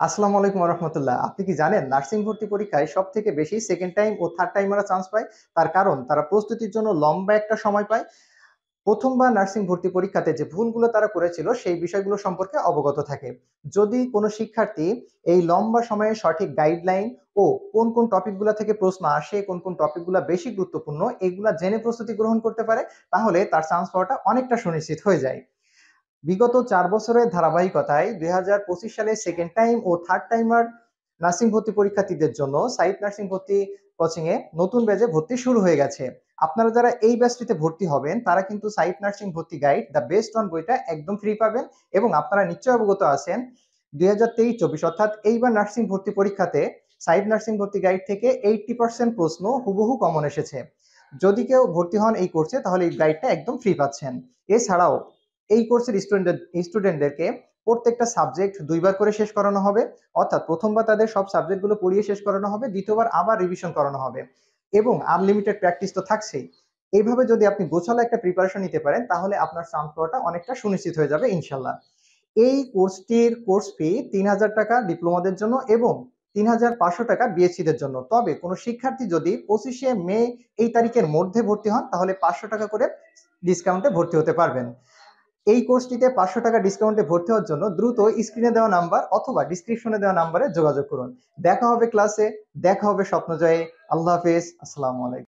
আসসালামু আলাইকুম রহমতুল্লাহ। আপনি কি জানেন নার্সিং ভর্তি পরীক্ষায় সব থেকে বেশি সেকেন্ড টাইম ও থার্ড টাইমাররা চান্স পায়? তার কারণ তারা প্রস্তুতির জন্য লম্বা একটা সময় পায়। প্রথমবার নার্সিং ভর্তি পরীক্ষাতে যে ভুলগুলো তারা করেছিল সেই বিষয়গুলো সম্পর্কে অবগত থাকে। যদি কোনো শিক্ষার্থী এই লম্বা সময়ে সঠিক গাইডলাইন ও কোন কোন টপিকগুলো থেকে প্রশ্ন আসে, কোন কোন টপিকগুলো বেশি গুরুত্বপূর্ণ, এগুলা জেনে প্রস্তুতি গ্রহণ করতে পারে, তাহলে তার চান্স পাওয়াটা অনেকটা সুনিশ্চিত হয়ে যায়। বিগত ৪ বছরের ধারাবাহিকতায় ২০২৫ সালে সেকেন্ড টাইম ও থার্ড টাইমার নার্সিং ভর্তি পরীক্ষার্থীদের জন্য সাইট নার্সিং ভর্তি কোচিং এ নতুন ব্যাচে ভর্তি শুরু হয়ে গেছে। আপনারা যারা এই ব্যাচটিতে ভর্তি হবেন তারা কিন্তু সাইট নার্সিং ভর্তি গাইড দ্য বেস্ট অন বইটা একদম ফ্রি পাবেন। এবং আপনারা নিশ্চয়ই অবগত আছেন ২০২৩-২৪ অর্থাৎ এইবার নার্সিং ভর্তি পরীক্ষাতে সাইট নার্সিং ভর্তি গাইড থেকে 80% প্রশ্ন হুবহু কমন এসেছে। যদি কেউ ভর্তি হন এই কোর্সে তাহলে এই গাইডটা একদম ফ্রি পাচ্ছেন। এছাড়াও এই কোর্সের স্টুডেন্টদেরকে প্রত্যেকটা সাবজেক্ট দুইবার করে শেষ করানো হবে। অর্থাৎ প্রথমবার তাদের সব সাবজেক্টগুলো পড়িয়ে শেষ করানো হবে, দ্বিতীয়বার আবার রিভিশন করানো হবে। এবং আনলিমিটেড প্র্যাকটিস তো থাকছেই। এইভাবে যদি আপনি গোছালো একটা প্রিপারেশন নিতে পারেন তাহলে আপনার চান্স পাওয়াটা অনেকটা সুনিশ্চিত হয়ে যাবে ইনশাল্লাহ। এই কোর্সটির কোর্স ফি ৩,০০০ টাকা ডিপ্লোমাদের জন্য এবং ৩,৫০০ টাকা বিএসসিদের জন্য। তবে কোনো শিক্ষার্থী যদি ২৫শে মে এই তারিখের মধ্যে ভর্তি হন তাহলে ৫০০ টাকা করে ডিসকাউন্টে ভর্তি হতে পারবেন। এই কোর্সটিতে ৫০০ টাকা ডিসকাউন্টে ভর্তি হওয়ার জন্য দ্রুত স্ক্রিনে দেওয়া নাম্বার অথবা ডিসক্রিপশনে দেওয়া নাম্বারে যোগাযোগ করুন। দেখা হবে ক্লাসে, দেখা হবে স্বপ্নজয়ে। আল্লাহ হাফেজ, আসসালামু আলাইকুম।